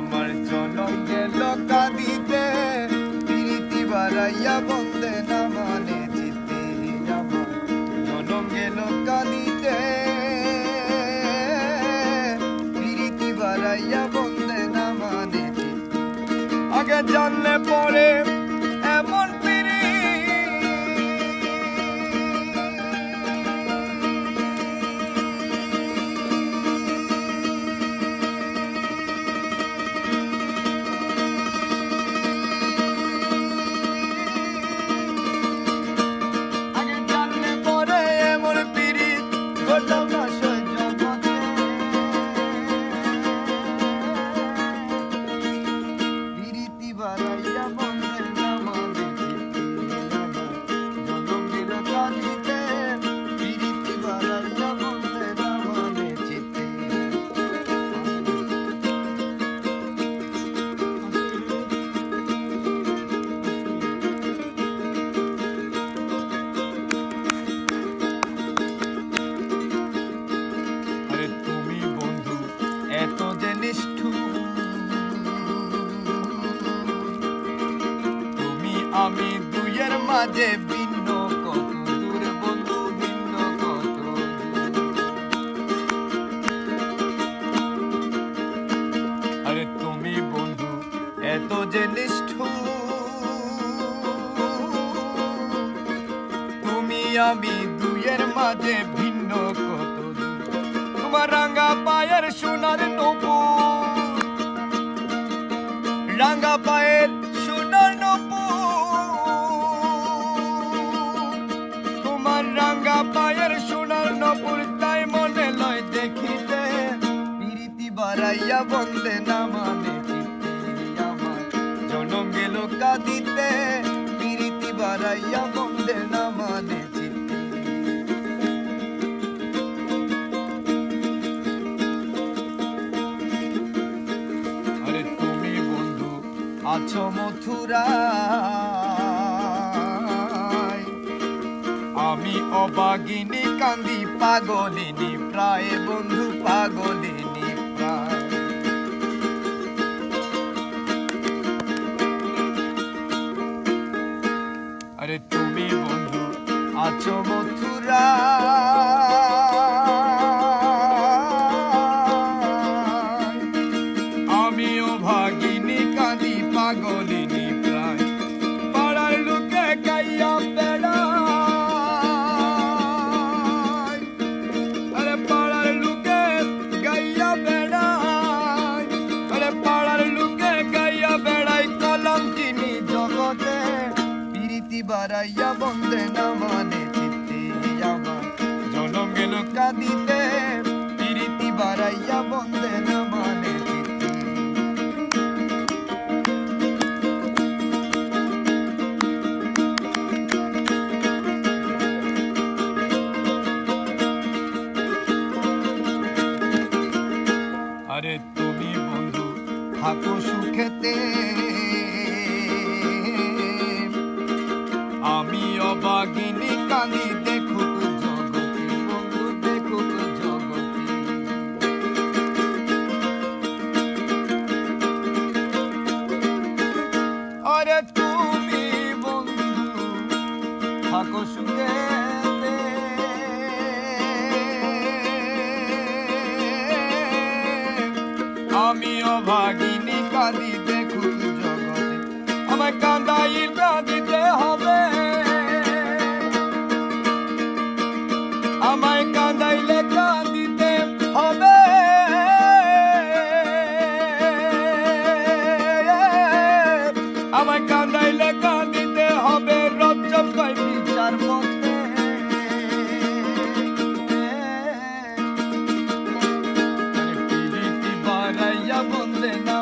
আমার জনম গেল কাঁদিতে, প্রীতি বাড়াইয়া বন্দে না মানে চিতে। আমার জনম গেল কাঁদিতে, প্রীতি বাড়াইয়া বন্দে না মানে চিতে। আগে জানলে পরে এমন আমি দুইয়ের মাঝে ভিন্ন কত দূর বন্ধু, ভিন্ন কত আরে তুমি বন্ধু এত যে নিষ্ঠুর, তুমি আমি দুইয়ের মাঝে ভিন্ন কত দূর। তোমার রাঙা পায়ের সোনার নূপুর, রাঙা পায়ের সোনার নূপুর, রাঙ্গা পায়ের সোনার নপুর, তাই মনে লয় দেখিতে। প্রীতি বাড়াইয়া বন্দে না মানে চিতে। আমার জনম গেল কাঁদিতে, প্রীতি বাড়াইয়া বন্দে না মানে চিতে। আরে তুমি বন্ধু আছো মথুরা, আমি অবাগিনী কান্দি পাগলিনী প্রায় বন্ধু, পাগলিনী প্রায়। আরে তুমি বন্ধু আছো মথুরা, আমি অভাগিনী কান্দি পাগলিনী প্রায়। পাড়ার লোকে গাইয়া বেড়া, বাড়াইয়া বন্দে না মানে চিতে। আমার জনম গেল কাঁদিতে, প্রীতি বাড়াইয়া বন্দে না মানে চিতে। আরে তুমি বন্ধু থাকো সুখেতে, আমি অবাগিনী কাঁদি দেখুক জগতি বন্ধু, দেখুক জগতি। আরে তুমি বন্ধু থাকো সুখেতে, আমি অভাগিনী কাঁদি দেখুক জগতে। আমায় কাঁদাইবা দিতে হবে, আমায় কাঁদাইলে কাঁদিতে হবে। আমায় কাঁদাইলে কাঁদিতে হবে, রজ্জব কয় বিচার পথে। প্রীতি বাড়াইয়া বন্দে না